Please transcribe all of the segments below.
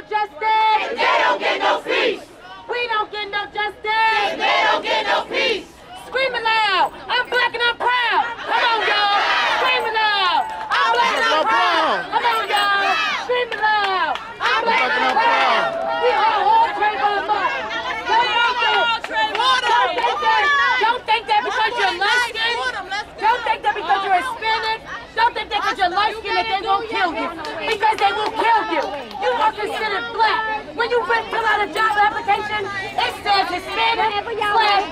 justice, they don't get no peace. We don't get no justice, They don't get no peace. Screaming loud, I'm black and I'm proud. Come on, y'all. Screaming loud, I'm black and I'm proud. Come on, y'all. Screaming loud, I'm black and I'm proud. We are all Trayvon Martin. Don't think that because you're light-skinned, don't think that because you're Hispanic, don't think that because you're light-skinned that they're going to kill you. Because they will kill you. You are considered black. When you fill out a job application, it says Hispanic/black.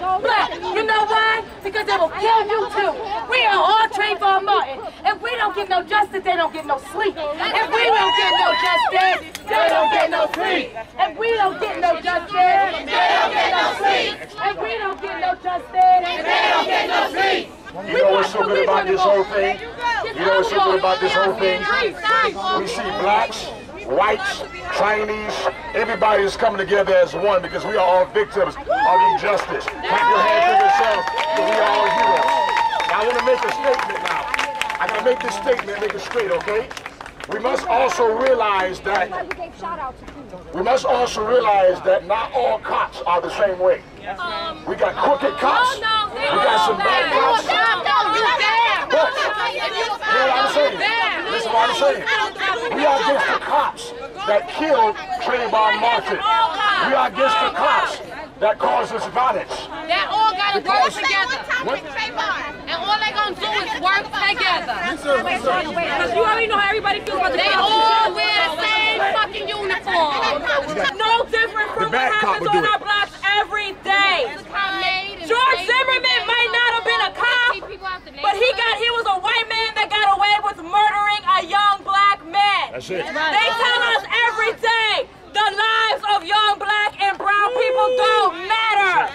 You know why? Because they will kill you too. We are all Trayvon Martin. If we don't get no justice, they don't get no sleep. If we don't get no justice, they don't get no sleep. If we don't get no justice, they don't get no sleep. If we don't get no justice, they don't get no sleep. You know what's so good about this whole thing? You know what's so good about this whole thing? We see blacks, whites, Chinese, everybody is coming together as one because we are all victims of injustice. Clap your hands for yourselves because we are all heroes. Now I want to make a statement now. I gotta make this statement, make it straight, okay? We must also realize that not all cops are the same way. We got crooked cops. We got some bad cops. But, hear what I'm saying? Listen what I'm saying. We are against the cops that killed Trayvon Martin. We are against the cops that caused this violence. They all gotta work together. And all they gonna do is work together. Because you already know how everybody feels about the They all wear the same fucking uniform. No different from what happens on our blocks every day. George Zimmerman might not have been a cop, but he was a white man that got away with murdering a young black man. That's it. They tell us every day the lives of young black and brown people don't matter.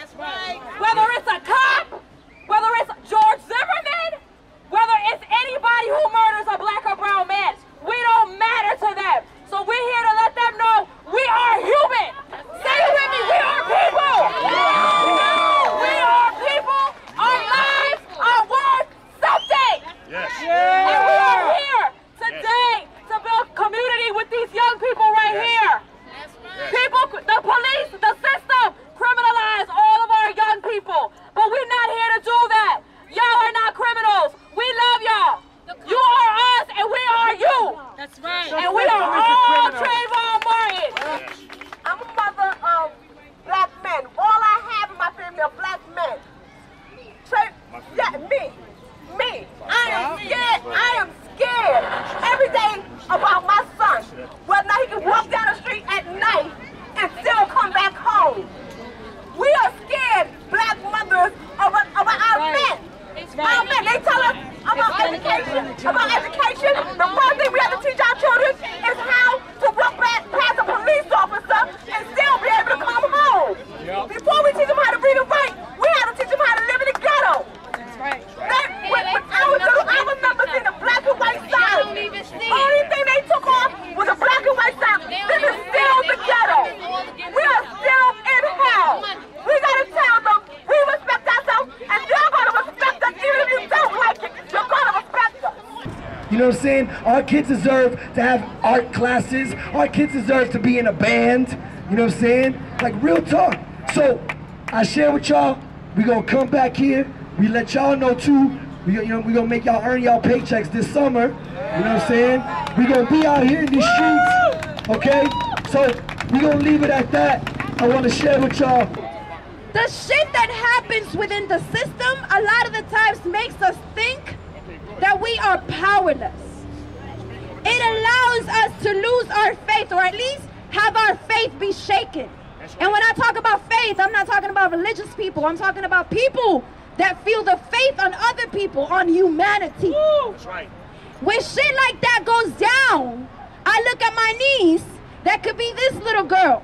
Whether it's a cop, whether it's George Zimmerman, whether it's anybody who murders a black or brown man, we don't matter to them. So we're here to let them know we are human. Say it with me, we are people. We are people. Our lives are worth something. Yes. And we are here today to build community with these young people right here. People, the police, the system criminalize all of our young people. But we're not here to do that. Y'all are not criminals. We love y'all. You are us and we are you. That's right. And we are all Trayvon Martin. I'm a mother of black men. All I have in my family are black men. Me. I am scared. I am scared every day about my son. Whether or not he can walk down the street at night and still come back home. We are scared, black mothers, about our men. Our men, they tell us about education. The one thing we have to teach our children is how to walk past a police officer and still be able to come home. Before we teach them how to read and write, we have to teach them how to live in the ghetto. That's right. I remember seeing the black and white sign. Only thing they took off was a black and white sign. This is still the ghetto. We are still in hell. We gotta tell them we respect ourselves and they're gonna respect us even if you don't like it. You're gonna respect us. You know what I'm saying? Our kids deserve to have art classes. Our kids deserve to be in a band. You know what I'm saying? Like real talk. So I share with y'all. We gonna come back here. We let y'all know too. We gonna make y'all earn y'all paychecks this summer. You know what I'm saying? We gonna be out here in these streets. Okay? So we gonna leave it at that. I wanna share with y'all. The shit that happens within the system a lot of the times makes us think that we are powerless. It allows us to lose our faith, or at least have our faith be shaken. And when I talk about faith, I'm not talking about religious people. I'm talking about people that feel the faith on other people, on humanity. That's right. When shit like that goes down, I look at my niece, that could be this little girl.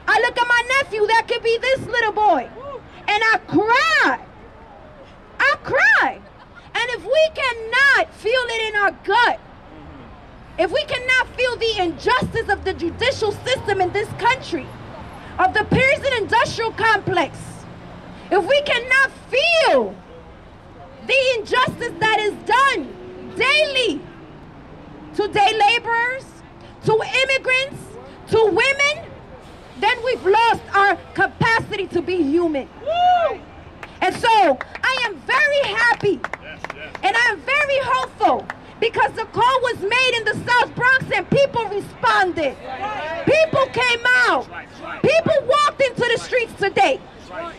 I look at my nephew, that could be this little boy. And I cry. I cry. And if we cannot feel it in our gut, if we cannot feel the injustice of the judicial system in this country, of the prison industrial complex, if we cannot feel the injustice that is done daily to day laborers, to immigrants, to women, then we've lost our capacity to be human. And so I am very happy and I am very hopeful because the call was made in the South Bronx and people responded. People came out. People walked into the streets today.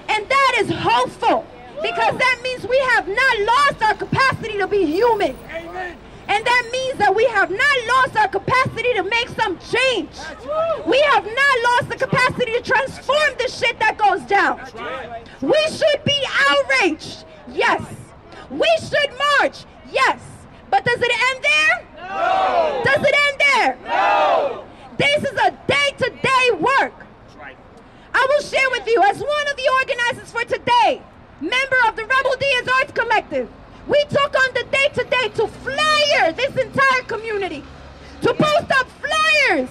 And that is hopeful because that means we have not lost our capacity to be human. And that means that we have not lost our capacity to make some change. We have not lost the capacity to transform the shit that goes down. We should be outraged, yes. We should march, yes. But does it end there? No. Does it end there? No. This is a day-to-day work. I will share with you, as one of the organizers for today, member of the Rebel Diaz Arts Collective, we took on the day-to-day to flyer this entire community, to post up flyers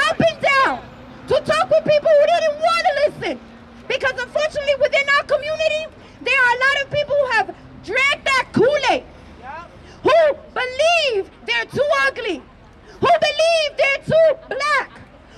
up and down, to talk with people who didn't want to listen. Because unfortunately within our community, there are a lot of people who have drank that Kool-Aid, who believe they're too ugly, who believe they're too black,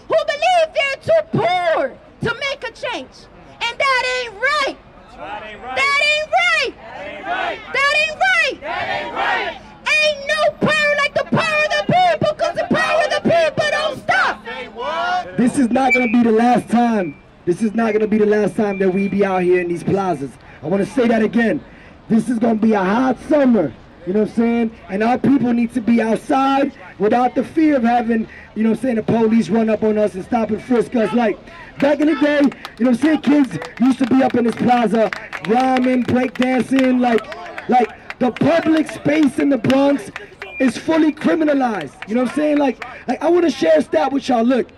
who believe they're too poor to make a change. And that ain't right. That ain't right. That ain't right. That ain't right. That ain't right. That ain't right. Ain't no power like the power of the people, because the power of the people don't stop. This is not going to be the last time. This is not going to be the last time that we be out here in these plazas. I want to say that again. This is going to be a hot summer. You know what I'm saying? And our people need to be outside without the fear of having, you know what I'm saying, the police run up on us and stop and frisk us. Like, back in the day, you know what I'm saying, kids used to be up in this plaza, rhyming, breakdancing, like the public space in the Bronx is fully criminalized. You know what I'm saying? Like I want to share a stat with y'all. Look,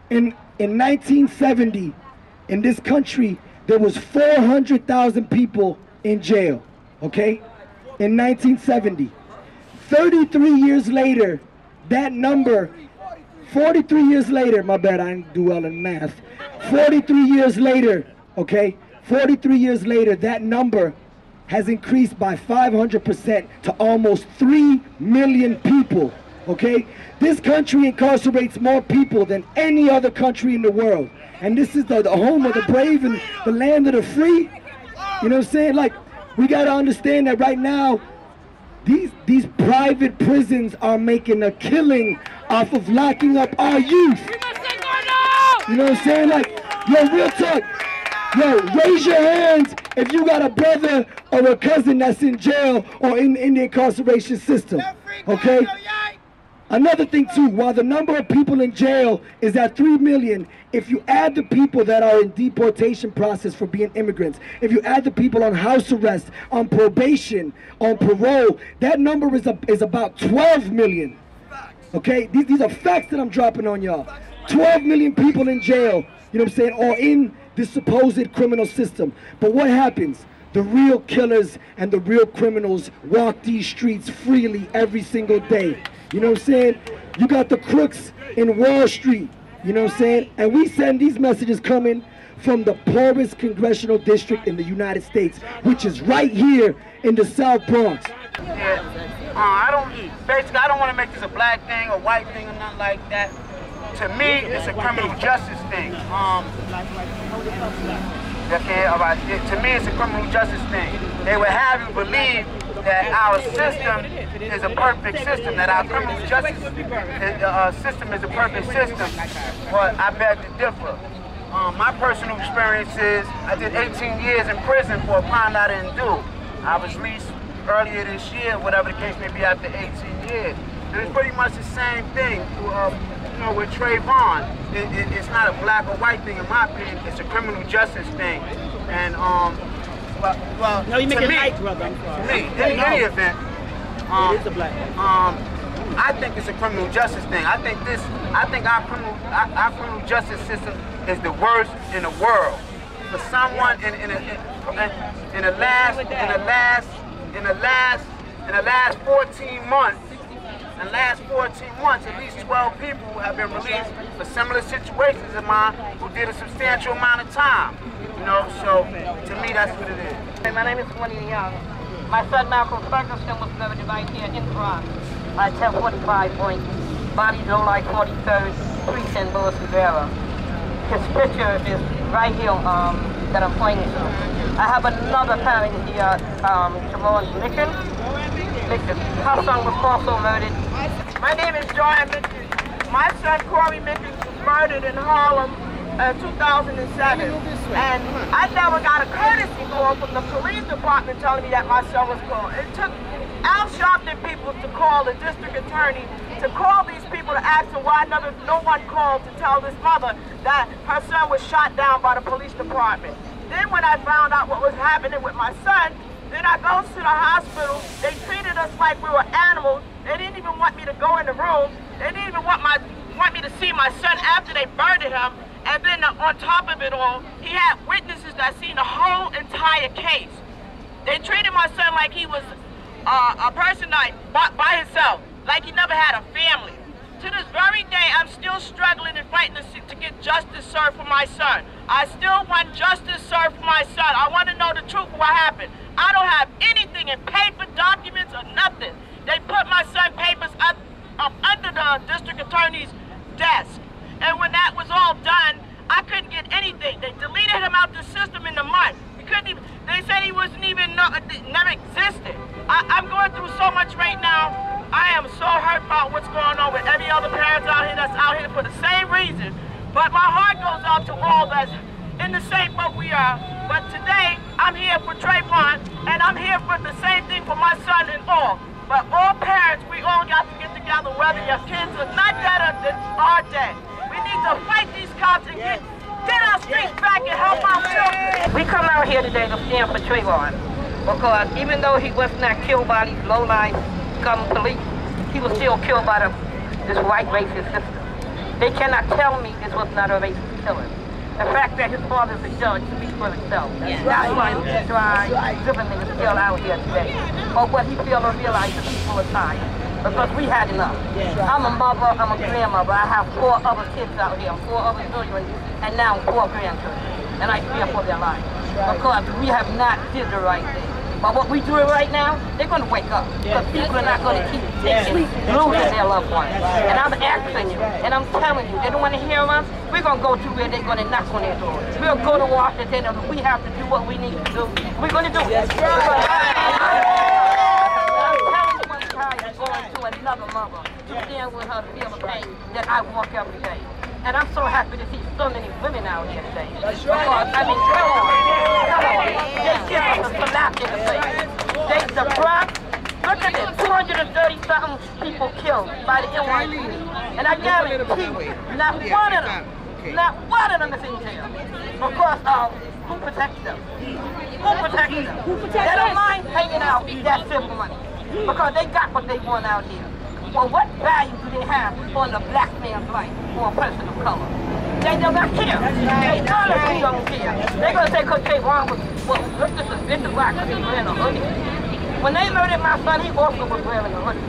in 1970, in this country, there was 400,000 people in jail, okay? In 1970. 33 years later, that number, 43 years later, my bad, I didn't do well in math. 43 years later, okay, 43 years later, that number has increased by 500% to almost 3 million people, okay? This country incarcerates more people than any other country in the world. And this is the home of the brave and the land of the free. You know what I'm saying? Like, we gotta understand that right now, these private prisons are making a killing off of locking up our youth. You know what I'm saying? Like, yo, real talk. Yo, raise your hands if you got a brother or a cousin that's in jail or in the incarceration system, okay? Another thing too, while the number of people in jail is at 3 million, if you add the people that are in deportation process for being immigrants, if you add the people on house arrest, on probation, on parole, that number is about 12 million. Okay, these are facts that I'm dropping on y'all. 12 million people in jail, you know what I'm saying, or in this supposed criminal system. But what happens? The real killers and the real criminals walk these streets freely every single day. You know what I'm saying? You got the crooks in Wall Street, you know what I'm saying? And we send these messages coming from the poorest congressional district in the United States, which is right here in the South Bronx. Yeah, I don't want to make this a black thing or white thing or nothing like that. To me, it's a criminal justice thing. To me, it's a criminal justice thing. They would have you believe that our system is a perfect system, that our criminal justice system is a perfect system, but I beg to differ. My personal experience is I did 18 years in prison for a crime that I didn't do. I was released earlier this year, whatever the case may be, after 18 years. It's pretty much the same thing. You know, with Trayvon, it's not a black or white thing in my opinion. It's a criminal justice thing, and well, no, you make it right, brother. To me, in any event, it is a black. I think it's a criminal justice thing. I think our criminal justice system is the worst in the world. For someone in the last 14 months. In the last 14 months, at least 12 people have been released for similar situations of mine who did a substantial amount of time. You know, so to me, that's what it is. Hey, my name is Juanita Young. My son Malcolm Ferguson was murdered right here in Bronx by 1045 point. Body July 43rd, 310 Louis Rivera. His picture is right here that I'm pointing to. I have another parent here, Trayvon Martin. Her son was also murdered. My name is Joanne Mitchell. My son Corey Mitchell was murdered in Harlem in 2007. And I never got a courtesy call from the police department telling me that my son was killed. It took Al Sharpton people to call the district attorney to call these people to ask them why no one called to tell this mother that her son was shot down by the police department. Then when I found out what was happening with my son, then I go to the hospital. They treated us like we were animals. They didn't even want me to go in the room. They didn't even want me to see my son after they murdered him. And then on top of it all, he had witnesses that seen the whole entire case. They treated my son like he was a person by himself, like he never had a family. To this very day, I'm still struggling and fighting to get justice served for my son. I still want justice served for my son. I want to know the truth of what happened. I don't have anything in paper, documents, or nothing. They put my son's papers up under the district attorney's desk. And when that was all done, I couldn't get anything. They deleted him out the system in a month. They said he wasn't even, never existed. I'm going through so much right now. I am so hurt about what's going on with every other parent out here that's out here for the same reason. But my heart goes out to all that's in the same boat we are. But today, I'm here for Trayvon, and I'm here for the same thing for my son and all. But all parents, we all got to get together, whether your kids are not dead or are dead. We need to fight these cops and get our streets back and help our children. We come out here today to stand for Trayvon because even though he was not killed by these low-life police, he was still killed by this white racist system. They cannot tell me this was not a racist killing. The fact that his father's a judge speaks for itself. That's why Zimmerman is still out here today. Or what he feels or realizes people are tired. Because we had enough. I'm a mother, I'm a grandmother. I have 4 other kids out here, 4 other children, and now 4 grandchildren. And I fear for their lives. Because we have not did the right thing. But what we doing right now, they're going to wake up. Because people are not going to keep losing their loved ones. And I'm asking you, and I'm telling you, they don't want to hear us. We're going to go to where they're going to knock on their door. We'll go to Washington, and we have to do what we need to do. We're going to do it. Going to another mother to stand with her to feel the pain that I walk every day. And I'm so happy to see so many women out here today. That's right. Because, I mean, come on. They give us a slap in the face. The Bronx, look at this, 230-something people killed by the NYPD. And I guarantee you, not one of them is in jail. Because who protects them? Who protects them? They don't mind hanging out that simple money. Because they got what they want out here. Well, what value do they have on a black man's life or a person of color? They do not care. They honestly don't care. They're going to say, because Trayvon was, look, this is vicious black because he was wearing a hoodie. When they murdered my son, he also was wearing a hoodie.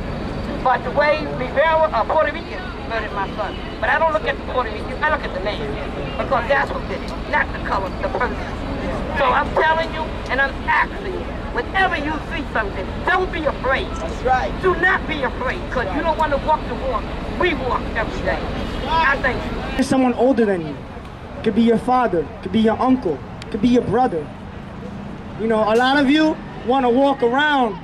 But the way Rivera, Puerto Rican, murdered my son. But I don't look at the Puerto Rican, I look at the man. Because that's who did it, not the color, the person. So I'm telling you, and I'm asking you, whenever you see something, don't be afraid. That's right. Do not be afraid, because you don't want to walk the walk. We walk every day. I thank you. Someone older than you. Could be your father, could be your uncle, could be your brother. You know, a lot of you want to walk around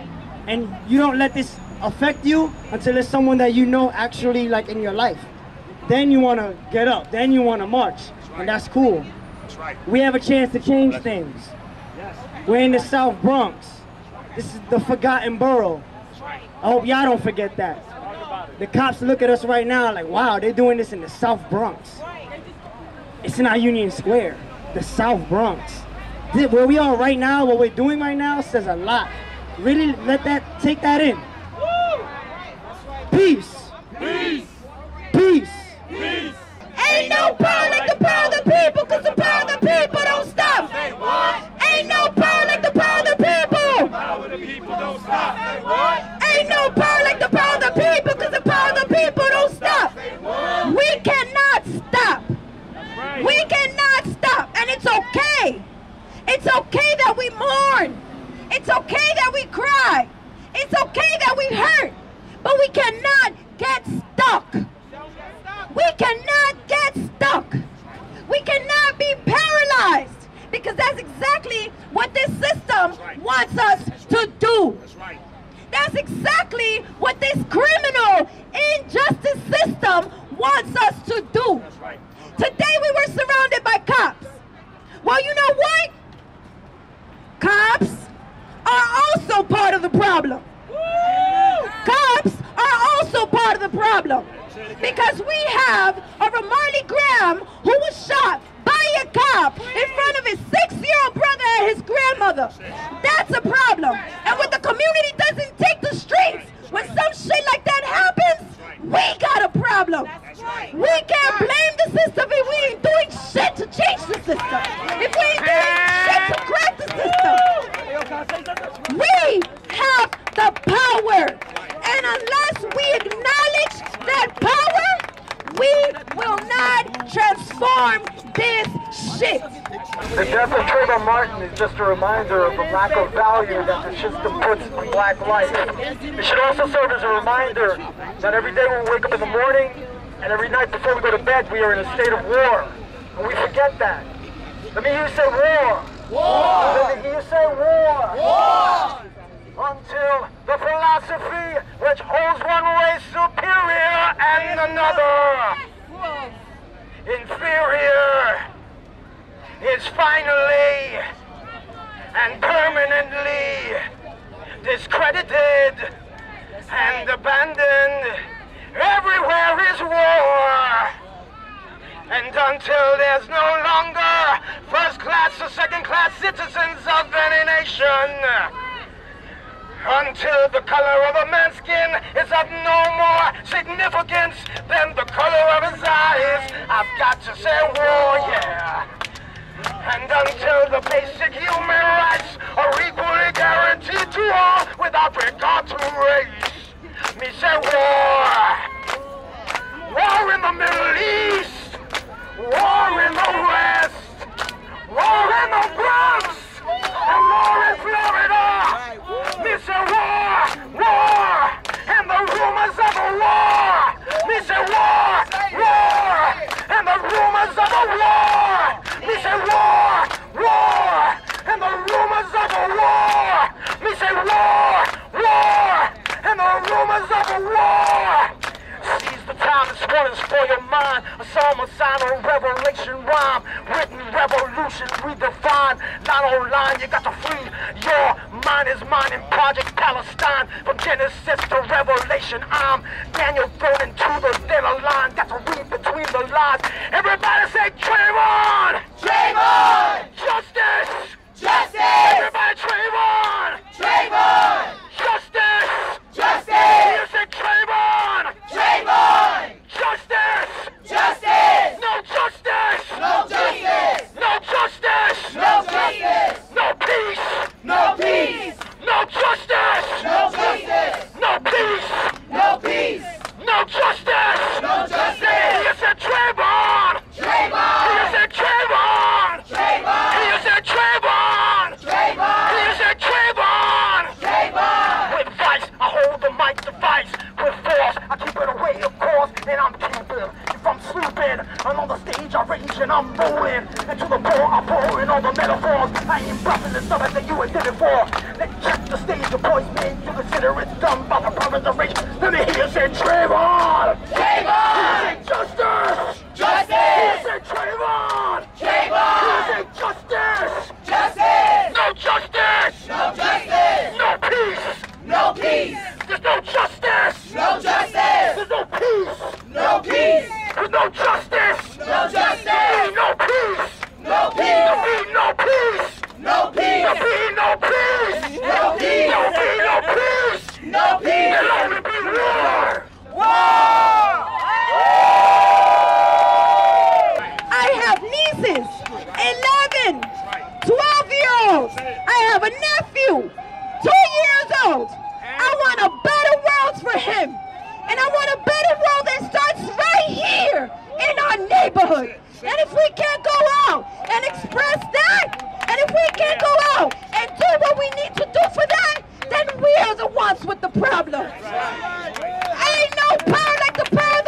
and you don't let this affect you until it's someone that you know actually like in your life. Then you want to get up, then you want to march, and that's cool. Right. We have a chance to change things. Yes. We're in the South Bronx. This is the forgotten borough. Right. I hope y'all don't forget that. The cops look at us right now like, wow, they're doing this in the South Bronx. It's not Union Square, the South Bronx. Where we are right now, what we're doing right now says a lot. Really take that in. Peace. Peace. Peace. Peace. Ain't no power like the power of the people, cause the power of the people don't stop. Say what? Ain't no power like the power of the people. The power of the people don't stop. Say what? Ain't no power like the power of the people, cause the power of the people don't stop. Say what? We cannot stop. Right. We cannot stop, and it's okay. It's okay that we mourn. It's okay that we cry. It's okay that we hurt, but we cannot get stuck. stuck. We cannot get stuck. We cannot be paralyzed, because that's exactly what this system wants us to do. That's exactly what this criminal injustice system wants us to do. Today we were surrounded by cops. Well, you know what? Cops are also part of the problem. Cops are also part of the problem, because we have a Marley Graham who was shot by a cop in front of his 6-year-old brother and his grandmother. That's a problem. And when the community doesn't take the streets, when some shit like that happens, we got a problem. We can't blame the system if we ain't doing shit to change the system. If we ain't doing shit to correct the system. We have the power. And unless we acknowledge that power, we will not transform this shit. The death of Trayvon Martin is just a reminder of the lack of value that the system puts on black life. It should also serve as a reminder that every day when we wake up in the morning and every night before we go to bed, we are in a state of war. And we forget that. Let me hear you say war. War! Let me hear you say war. War! Until the philosophy which holds one race superior and another inferior is finally and permanently discredited and abandoned. Everywhere is war. And until there's no longer first-class or second-class citizens of any nation, until the color of a man's skin is of no more significance than the color of his eyes, I've got to say war, yeah. And until the basic human rights are equally guaranteed to all without regard to race, me say war. War in the Middle East, war in the West, war in the Bronx, and war in Florida. Me say war, war, and the rumors of a war. Me say war, war, and the rumors of a war. Me say war, war, and the rumors of a war. Me say war, war, and the rumors of a war. Seize the time this morning for your mind. A psalm, a sign, a revelation rhyme. Written revolutions redefined. Not online, you got to free your mind is mine in Project Palestine. From Genesis to Revelation, I'm Daniel thrown into the dinner line. Got to read between the lines. Everybody say Trayvon! Trayvon! Justice! Justice! Everybody Trayvon! Trayvon! Justice! Justice! You say Trayvon! Trayvon! Justice! Justice! No justice! No justice! No justice! No justice! No peace! No peace! No justice! No justice! No peace! No peace! No justice! No justice! You said Trayvon! Trayvon! You said Trayvon! Trayvon! You said Trayvon! Trayvon! You said Trayvon! Trayvon! With vice, I hold the mic to vice. With force, I keep it away, of course, and I'm keeping from sleeping. And on the stage, I rage and I'm rolling. And to the ball, I'm pouring all the metaphors. I ain't brushing the stomach that you ain't did it for. Let's check the stage, the boys made you consider it's dumb about the province of race. Let me hear you say Trayvon! Trayvon! You say justice! Justice! You say Trayvon! Trayvon! You say justice! Justice! No justice! No justice! No peace! No peace! There's no justice! No justice! There's no peace! No peace! There's no justice! No justice! There's no peace! No peace! There'll be no peace! No peace! There'll be no peace! No peace! There'll be no peace! No peace! There'll only be war! War! I have nieces, 11, 12-year-olds. I have a nephew, 2 years old. I want a better world for him. And I want a better world that starts right here in our neighborhood. And if we can't go out and express that, and if we can't go out and do what we need to do for that, then we are the ones with the problem. Ain't no power like the power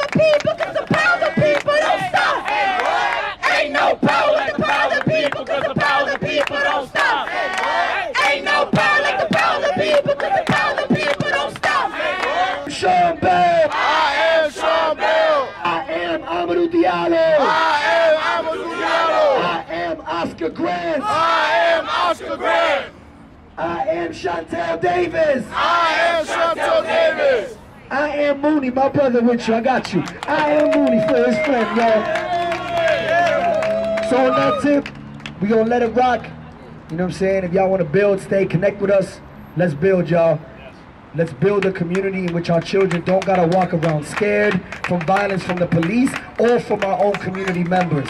Oscar Grant. I am Oscar Grant. I am Chantel Davis. I am Chantel Davis. I am Mooney, my brother with you. I got you. I am Mooney for his friend, y'all. So on that tip, we gonna let it rock. You know what I'm saying? If y'all wanna build, stay, connect with us. Let's build, y'all. Let's build a community in which our children don't gotta walk around scared from violence from the police or from our own community members.